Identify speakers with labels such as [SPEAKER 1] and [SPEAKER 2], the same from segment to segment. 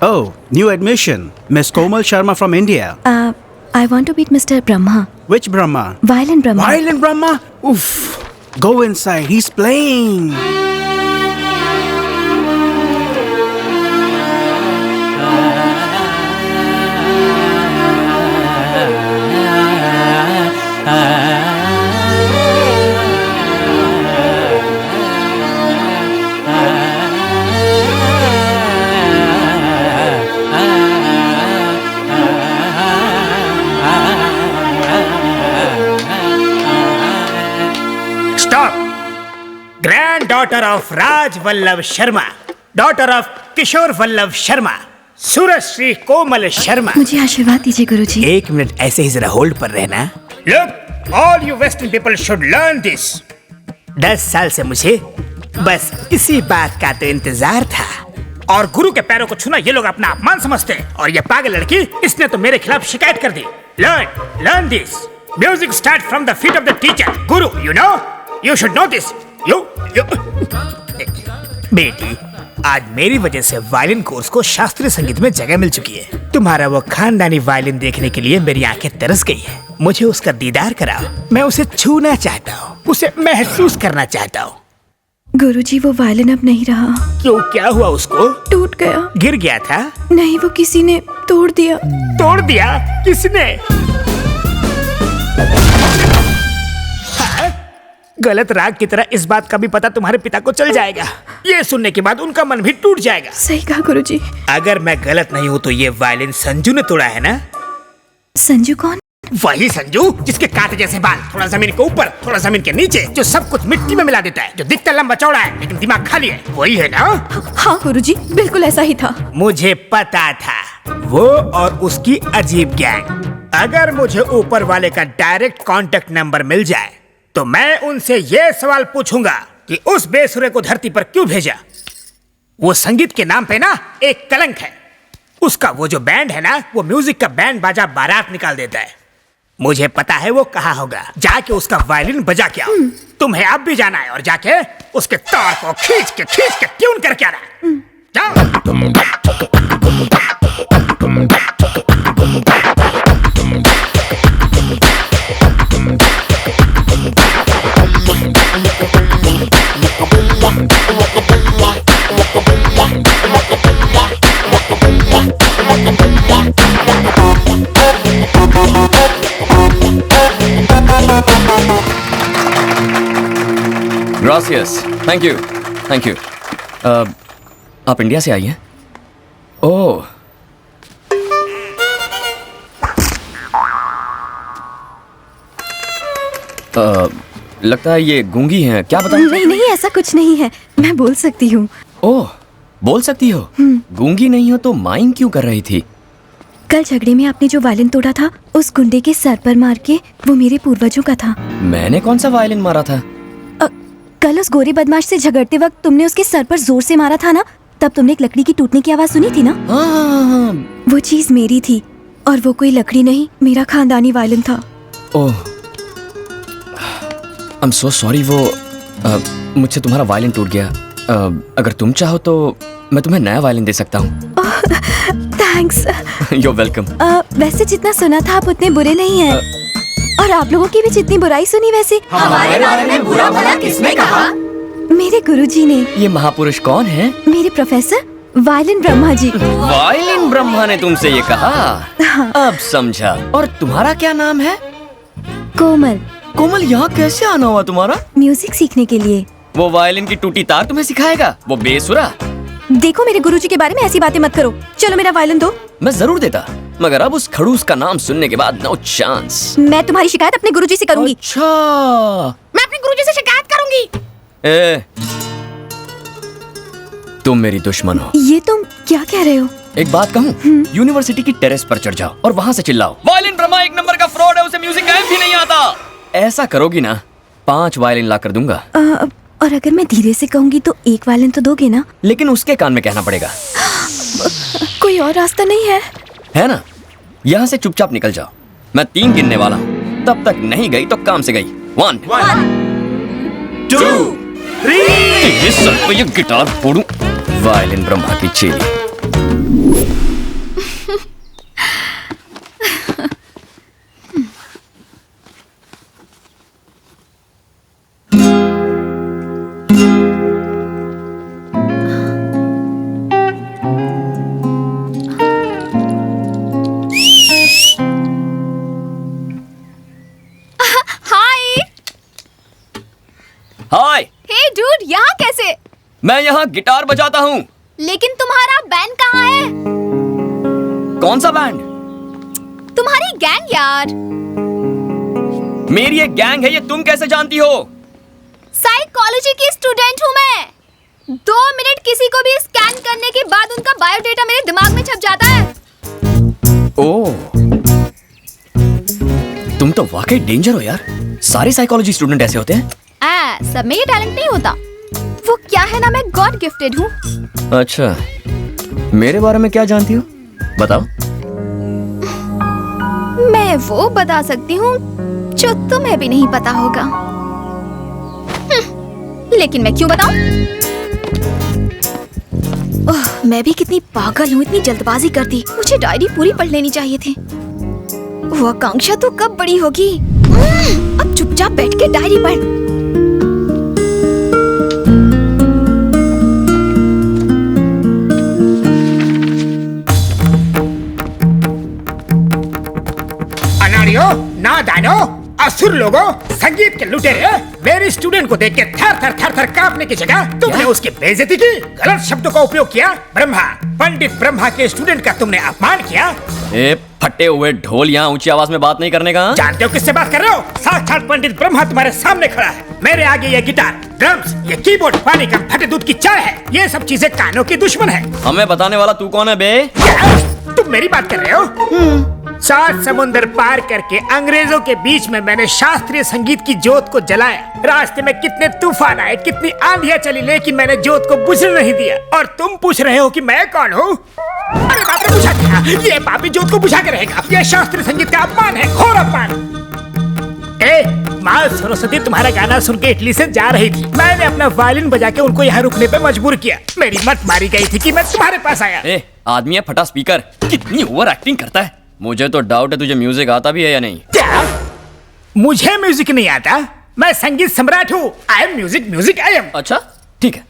[SPEAKER 1] Oh, new admission. Miss Komal Sharma from India.
[SPEAKER 2] I want to meet Mr. Brahma.
[SPEAKER 1] Which Brahma?
[SPEAKER 2] Violin Brahma.
[SPEAKER 1] Violin Brahma? Oof. Go inside. He's playing.
[SPEAKER 3] Granddaughter of Raj Vallabh Sharma, daughter of Kishore Vallabh Sharma, Surashri Komal Sharma.
[SPEAKER 2] मुझे आशीर्वाद दीजिए गुरुजी।
[SPEAKER 3] एक minute ऐसे ही जरा hold पर रहना। Look, all you Western people should learn this. 10 साल से मुझे बस इसी बात का तो इंतजार था। और गुरु के पैरों को छूना ये लोग अपना अपमान समझते हैं। और ये पागल लड़की, इसने तो मेरे खिलाफ शिकायत कर दी। Learn this. Music starts from the feet of the teacher. Guru, you know? You should know this. You. बेटी, आज मेरी वजह से वायलिन कोर्स को शास्त्रीय संगीत में जगह मिल चुकी है। तुम्हारा वो खानदानी वायलिन देखने के लिए मेरी आंखें तरस गई है। मुझे उसका दीदार कराओ। मैं उसे छूना चाहता हूँ, उसे महसूस करना चाहता हूँ।
[SPEAKER 2] गुरुजी, वो वायलिन अब नहीं रहा।
[SPEAKER 3] क्यों, क्या हुआ उसको?
[SPEAKER 2] टूट गया।
[SPEAKER 3] गिर गया था?
[SPEAKER 2] नहीं, वो किसी ने तोड़ दिया।
[SPEAKER 3] तोड़ दिया? किसने? गलत राग की तरह इस बात का भी पता तुम्हारे पिता को चल जाएगा। ये सुनने के बाद उनका मन भी टूट जाएगा।
[SPEAKER 2] सही कहा गुरुजी।
[SPEAKER 3] अगर मैं गलत नहीं हूँ तो ये वायलिन संजू ने तोड़ा है ना?
[SPEAKER 2] संजू कौन?
[SPEAKER 3] वही संजू जिसके कांटे जैसे बाल, थोड़ा जमीन के ऊपर थोड़ा जमीन के नीचे, जो सब कुछ मिट्टी में मिला देता है, जो दिखता लंबा चौड़ा है लेकिन दिमाग खाली है, वही है ना?
[SPEAKER 2] हाँ गुरुजी, बिल्कुल ऐसा ही था।
[SPEAKER 3] मुझे पता था, वो और उसकी अजीब गैंग। अगर मुझे ऊपर वाले का डायरेक्ट कांटेक्ट नंबर मिल जाए तो मैं उनसे ये सवाल पूछूंगा कि उस बेसुरे को धरती पर क्यों भेजा। वो संगीत के नाम पे ना एक कलंक है। उसका वो जो बैंड है ना, वो म्यूजिक का बैंड बाजा बारात निकाल देता है। मुझे पता है वो कहाँ होगा। जाके उसका वायलिन बजा के आओ। तुम्हें अब भी जाना है और जाके उसके तार को खींच के ट्यून करके आना। जाओ।
[SPEAKER 4] Gracias. Thank you. Thank you. आप इंडिया से आई हैं? ओह। लगता है ये गूंगी हैं, क्या बताऊं?
[SPEAKER 2] नहीं, ऐसा कुछ नहीं है। मैं बोल सकती हूँ।
[SPEAKER 4] ओह, बोल सकती हो? गूंगी नहीं हो तो माइंग क्यों कर रही थी?
[SPEAKER 2] कल झगड़े में आपने जो वायलिन तोड़ा था, उस गुंडे के सर पर मार के, वो मेरे पूर्वजों का था।
[SPEAKER 4] मैंने कौन सा वायलिन मारा था?
[SPEAKER 2] कल उस गोरे बदमाश से झगड़ते वक्त तुमने उसके सर पर जोर से मारा था ना, तब तुमने एक लकड़ी की टूटने की आवाज सुनी थी ना?
[SPEAKER 4] हाँ।
[SPEAKER 2] वो चीज मेरी थी और वो कोई लकड़ी नहीं, मेरा खानदानी वायलिन था।
[SPEAKER 4] ओह, आई एम सो सॉरी। वो मुझसे तुम्हारा वायलिन टूट गया। अगर तुम चाहो तो मैं तुम्हें नया वायलिन दे सकता हूँ।
[SPEAKER 2] थैंक्स।
[SPEAKER 4] You are welcome.
[SPEAKER 2] वैसे जितना सुना था आप उतने बुरे नहीं हैं। और आप लोगों की भी जितनी बुराई सुनी वैसे
[SPEAKER 5] हमारे बारे में बुरा भला किसने कहा?
[SPEAKER 2] मेरे गुरुजी ने।
[SPEAKER 4] ये महापुरुष कौन है?
[SPEAKER 2] मेरे professor violin Brahma ji.
[SPEAKER 4] Violin Brahma ने तुमसे ये कहा?
[SPEAKER 2] हाँ।
[SPEAKER 4] अब समझा। और तुम्हारा क्या नाम है?
[SPEAKER 2] कोमल।
[SPEAKER 4] कोमल, यहाँ कैसे आना हुआ तुम्हारा?
[SPEAKER 2] म्यूजिक सीखने के लिए।
[SPEAKER 4] वो वायलिन की टूटी तार तुम्हें सिखाएगा, वो बेसुरा?
[SPEAKER 2] देखो, मेरे गुरुजी के बारे में ऐसी बातें मत करो। चलो मेरा वायलिन दो। मैं
[SPEAKER 4] जरूर देता, मगर अब उस खड़ूस का नाम सुनने के बाद नो चांस।
[SPEAKER 2] मैं तुम्हारी शिकायत अपने गुरुजी से करूंगी।
[SPEAKER 4] अच्छा।
[SPEAKER 5] मैं अपने गुरुजी से शिकायत करूंगी।
[SPEAKER 4] तुम मेरी दुश्मन हो।
[SPEAKER 2] ये तुम क्या कह रहे हो?
[SPEAKER 4] एक बात कहूँ, यूनिवर्सिटी की टेरेस पर चढ़ जाओ और वहाँ से चिल्लाओ, वायलिन ब्रह्मा एक नंबर का फ्रॉड है, उसे म्यूजिक गायब भी नहीं आता। ऐसा करोगी ना, 5 वायलिन ला कर दूंगा।
[SPEAKER 2] और अगर मैं धीरे से कहूंगी तो 1 वायलिन तो दोगे ना?
[SPEAKER 4] लेकिन उसके कान में कहना पड़ेगा।
[SPEAKER 2] कोई और रास्ता नहीं है
[SPEAKER 4] ना? यहाँ से चुपचाप निकल जाओ। मैं 3 गिनने वाला हूँ, तब तक नहीं गई तो काम से गई। 1 2 3। ये गिटार फोड़ूं। वायलिन ब्रह्मा की चेली। हाय,
[SPEAKER 2] हे डूड, यहाँ कैसे?
[SPEAKER 4] मैं यहाँ गिटार बजाता हूँ।
[SPEAKER 2] लेकिन तुम्हारा बैंड कहाँ है?
[SPEAKER 4] कौन सा बैंड?
[SPEAKER 2] तुम्हारी गैंग यार।
[SPEAKER 4] मेरी एक गैंग है, ये तुम कैसे जानती हो?
[SPEAKER 2] साइकोलॉजी की स्टूडेंट हूँ मैं। 2 मिनट किसी को भी स्कैन करने के बाद उनका बायोडेटा मेरे दिमाग में छप जाता है।
[SPEAKER 4] ओह, तुम तो वाकई डेंजर हो यार। सारे साइकोलॉजी स्टूडेंट ऐसे होते हैं?
[SPEAKER 2] सब में ये टैलेंट नहीं होता। वो क्या है ना, मैं गॉड गिफ्टेड हूँ।
[SPEAKER 4] अच्छा, मेरे बारे में क्या जानती हो? बताओ।
[SPEAKER 2] मैं वो बता सकती हूँ जो तुम्हें भी नहीं पता होगा। लेकिन मैं क्यों बताऊं? ओह, मैं भी कितनी पागल हूँ, इतनी जल्दबाजी करती। मुझे डायरी पूरी पढ़ लेनी चाहिए थी। वो आकांक्षा तो कब बड़ी होगी। अब चुपचाप बैठ के डायरी पढ़।
[SPEAKER 3] अनाड़ियों, नादानो, असुर लोगों, संगीत के लुटेरे, मेरे स्टूडेंट को देख के थर थर थर थर कांपने की जगह तुमने उसकी बेइज्जती की, गलत शब्दों का उपयोग किया। ब्रह्मा, पंडित ब्रह्मा के स्टूडेंट का तुमने अपमान किया।
[SPEAKER 4] ए फटे हुए ढोल, यहाँ ऊंची आवाज में बात नहीं करने का।
[SPEAKER 3] जानते हो किससे बात कर रहे हो? साक्षात पंडित ब्रह्मा तुम्हारे सामने खड़ा है। मेरे आगे ये गिटार, ड्रम्स, ये कीबोर्ड, पानी कम फटे दूध की चाय है। ये सब चीजें कानों की दुश्मन है।
[SPEAKER 4] हमें बताने वाला तू कौन है बे?
[SPEAKER 3] क्या? तुम मेरी बात कर रहे हो? 7 समुंदर पार करके अंग्रेजों के बीच में मैंने शास्त्रीय संगीत की जोत को जलाया। रास्ते में कितने तूफान आए, कितनी आंधियां चली, लेकिन मैंने जोत को बुझने नहीं दिया। और तुम पूछ रहे हो कि मैं कौन हूँ? अरे बाप रे, बुझा दिया। ये पापी जोत को बुझा के रहेगा। ये शास्त्रीय संगीत का अपमान है, घोर अपमान। माँ सरस्वती तुम्हारा गाना सुन के इटली से जा रही थी। मैंने अपना वायलिन बजा के उनको यहाँ रुकने पे मजबूर किया। मेरी मत मारी गई थी कि मैं तुम्हारे पास आया।
[SPEAKER 4] आदमी है फटा स्पीकर, कितनी ओवर एक्टिंग करता है। मुझे तो डाउट है तुझे म्यूजिक आता भी है या नहीं।
[SPEAKER 3] क्या? मुझे म्यूजिक नहीं आता? मैं संगीत सम्राट हूँ। I am music I am.
[SPEAKER 4] अच्छा ठीक है,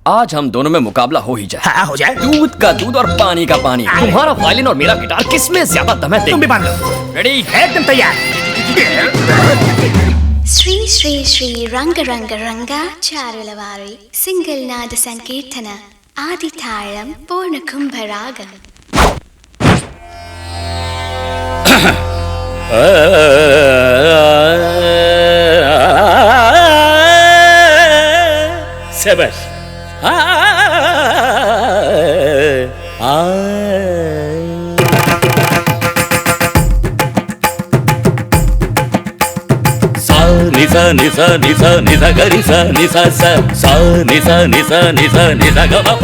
[SPEAKER 4] आज हम दोनों में मुकाबला हो ही जाए।
[SPEAKER 3] हाँ हो जाए।
[SPEAKER 4] दूध का दूध और पानी का पानी। तुम्हारा वायलिन और मेरा गिटार किसमें ज्यादा दम है?
[SPEAKER 3] तुम भी बांध लो।
[SPEAKER 4] रेडी?
[SPEAKER 3] एकदम तैयार।
[SPEAKER 6] శ్రీ శ్రీ శ్రీ రంగ రంగ రంగా చారులవారి సింగిల్ నాద సంకీర్తన ఆది తాళం పూర్ణ కుంభరాగం.
[SPEAKER 3] शाबाश।
[SPEAKER 7] నిసా నిసా నిసా నిసా గరిసా నిసా సా సా నిసా నిసా నిసా నిసా గమప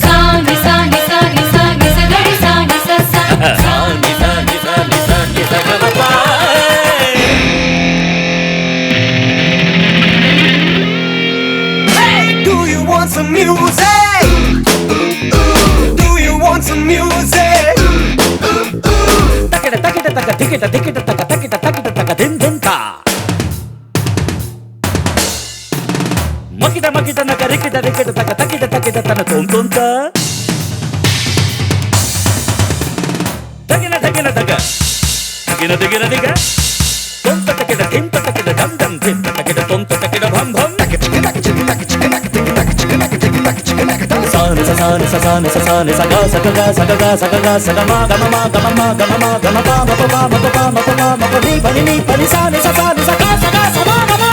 [SPEAKER 5] సా నిసా నిసా నిసా నిసా గరిసా నిసా సా
[SPEAKER 7] సా Nisa Nisa Nisa Nisa గమప.
[SPEAKER 8] Do you want some music? Do you want some music?
[SPEAKER 7] తకిట తకిట తక టికిట టికిట తక తకిట తకిట తక దిన్ దిన్ తా మకిట మకిట నక రికిట రికిట తక తకిట తకిట తన తోం తోం తా తగిన తగిన తక తగిన తగిన దిగ తొంత తకిట ధింత తకిట ధం ధం ధింత తకిట తొంత తకిట భం భం సాని ససాని ససాని ససాని సగా సగగా సగగా సగగా సగమా గమమా గమమా గమమా గమపా మపపా మపపా మపపా మపని పని పని సాని ససాని సగా సగా సమా గమా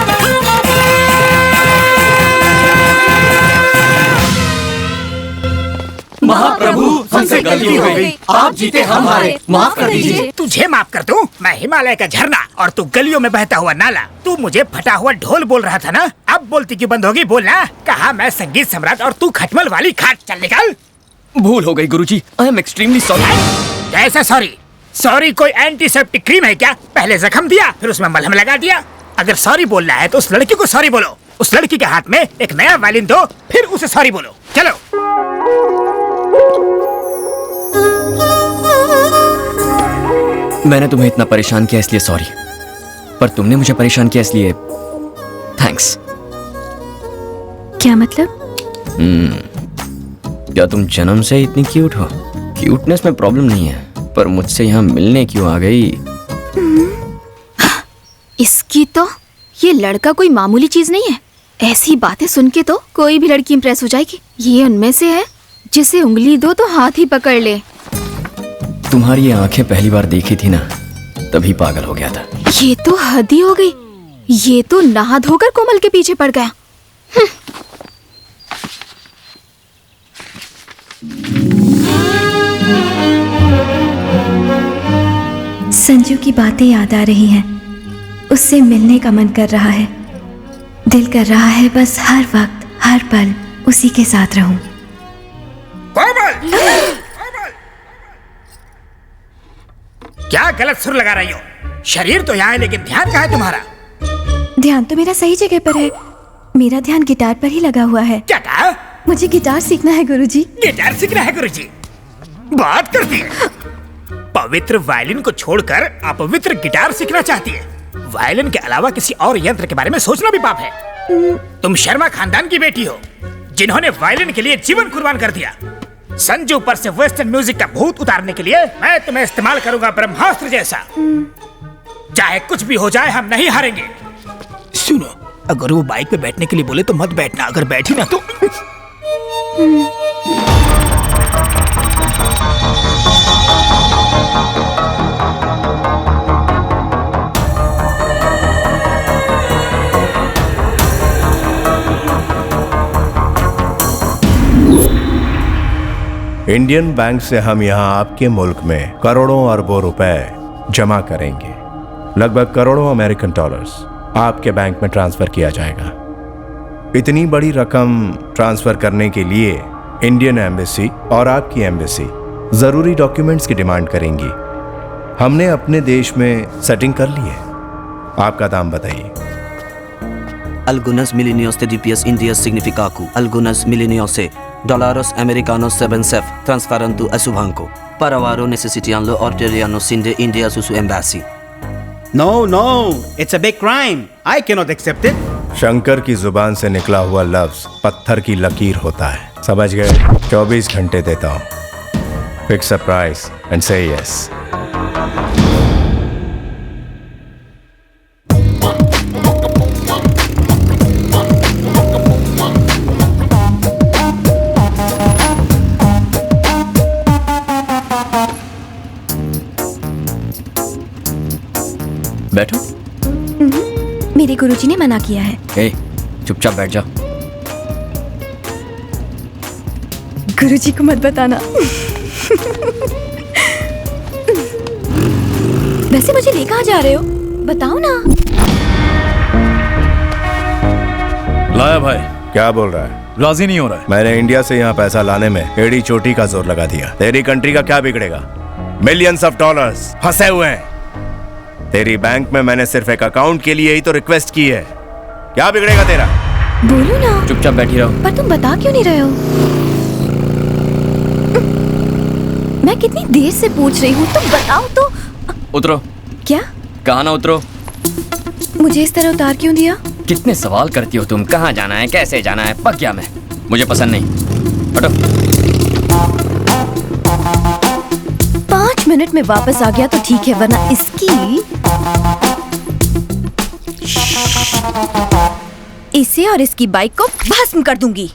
[SPEAKER 4] महाप्रभु हमसे गलती हो गई, आप जीते हम हारे, माफ कर दीजिए।
[SPEAKER 3] तुझे माफ कर दूं? मैं हिमालय का झरना और तू गलियों में बहता हुआ नाला। तू मुझे फटा हुआ ढोल बोल रहा था ना? अब बोलती क्यों बंद होगी? बोलना। कहा मैं संगीत सम्राट और तू खटमल वाली खाट। चल निकल।
[SPEAKER 4] भूल हो गई गुरुजी, आई एम एक्सट्रीमली सॉरी।
[SPEAKER 3] कैसे सॉरी? सॉरी कोई एंटीसेप्टिक क्रीम है क्या? पहले जख्म दिया फिर उसमें मलहम लगा दिया। अगर सॉरी बोलना है तो उस लड़की को सॉरी बोलो। उस लड़की के हाथ में एक नया वायलिन दो, फिर उसे सॉरी बोलो। चलो।
[SPEAKER 4] मैंने तुम्हें इतना परेशान किया इसलिए सॉरी, पर तुमने मुझे परेशान किया इसलिए थैंक्स।
[SPEAKER 2] क्या मतलब?
[SPEAKER 4] क्या तुम जन्म से इतनी क्यूट हो? क्यूटनेस में प्रॉब्लम नहीं है, पर मुझसे यहाँ मिलने क्यों आ गई?
[SPEAKER 2] इसकी तो ये लड़का कोई मामूली चीज नहीं है। ऐसी बातें सुन के तो कोई भी लड़की इंप्रेस हो जाएगी। ये उनमें से है जिसे उंगली दो तो हाथ ही पकड़ ले।
[SPEAKER 4] तुम्हारी ये आंखें पहली बार देखी थी ना, तभी पागल हो गया था।
[SPEAKER 2] ये तो हद ही हो गई। ये तो नहा धोकर कोमल के पीछे पड़ गया।
[SPEAKER 9] संजू की बातें याद आ रही हैं। उससे मिलने का मन कर रहा है। दिल कर रहा है बस हर वक्त हर पल उसी के साथ रहूं।
[SPEAKER 3] क्या गलत सुर लगा रही हो? शरीर तो यहाँ है लेकिन ध्यान कहाँ है तुम्हारा?
[SPEAKER 9] ध्यान तो मेरा सही जगह पर है। मेरा ध्यान गिटार पर ही लगा हुआ है।
[SPEAKER 3] क्या कहा?
[SPEAKER 9] मुझे गिटार सीखना है गुरुजी।
[SPEAKER 3] गिटार सीखना है गुरुजी? बात करती है। पवित्र वायलिन को छोड़कर अपवित्र गिटार सीखना चाहती है। वायलिन के अलावा किसी और यंत्र के बारे में सोचना भी पाप है। तुम शर्मा खानदान की बेटी हो, जिन्होंने वायलिन के लिए जीवन कुर्बान कर दिया। संजू पर से वेस्टर्न म्यूजिक का भूत उतारने के लिए मैं तुम्हें इस्तेमाल करूंगा ब्रह्मास्त्र जैसा। चाहे कुछ भी हो जाए, हम नहीं हारेंगे।
[SPEAKER 1] सुनो, अगर वो बाइक पे बैठने के लिए बोले तो मत बैठना, अगर बैठी ना तो।
[SPEAKER 10] इंडियन बैंक से हम यहाँ आपके मुल्क में करोड़ों अरबों रुपए जमा करेंगे। लगभग करोड़ों अमेरिकन डॉलर्स आपके बैंक में ट्रांसफर किया जाएगा। इतनी बड़ी रकम ट्रांसफर करने के लिए इंडियन एम्बेसी और आपकी एम्बेसी जरूरी डॉक्यूमेंट्स की डिमांड करेंगी। हमने अपने देश में सेटिंग कर ली है। आपका दाम बताइए।
[SPEAKER 11] Algunas milenios de DPS India significaku. Algunas milenios de dólares americanos 7 transferando a su banco. Para varo necesitando orderiano sin de India su embassy.
[SPEAKER 1] No, no, it's a big crime. I cannot accept it.
[SPEAKER 10] Shankar की जुबान से निकला हुआ लफ्ज पत्थर की लकीर होता है। समझ गए? 24 घंटे देता हूँ। फिक्स अ प्राइस एंड से यस।
[SPEAKER 4] बैठो।
[SPEAKER 9] मेरे गुरुजी ने मना किया है।
[SPEAKER 4] ए, चुपचाप बैठ जाओ।
[SPEAKER 9] गुरुजी को मत बताना। वैसे मुझे ले कहाँ जा रहे हो? बताओ ना।
[SPEAKER 10] लाया भाई। क्या बोल रहा है?
[SPEAKER 12] राजी नहीं हो रहा है।
[SPEAKER 10] मैंने इंडिया से यहाँ पैसा लाने में एड़ी चोटी का जोर लगा दिया। तेरी कंट्री का क्या बिगड़ेगा? मिलियंस ऑफ डॉलर्स फंसे हुए हैं। तेरी बैंक में मैंने सिर्फ एक अकाउंट के लिए ही तो रिक्वेस्ट की है। क्या बिगड़ेगा तेरा?
[SPEAKER 9] बोलो ना।
[SPEAKER 4] चुपचाप बैठी रहो।
[SPEAKER 9] पर तुम बता क्यों नहीं रहे हो? मैं कितनी देर से पूछ रही हूँ, तुम बताओ तो।
[SPEAKER 4] उतरो।
[SPEAKER 9] क्या?
[SPEAKER 4] कहाँ ना उतरो।
[SPEAKER 9] मुझे इस तरह उतार क्यों दिया?
[SPEAKER 4] कितने सवाल करती हो तुम? कहाँ जाना है, कैसे जाना है? पक गया मैं। मुझे पसंद नहीं। हटो।
[SPEAKER 9] 5 मिनट में वापस आ गया तो ठीक है, वरना इसे और इसकी बाइक को भस्म कर दूंगी।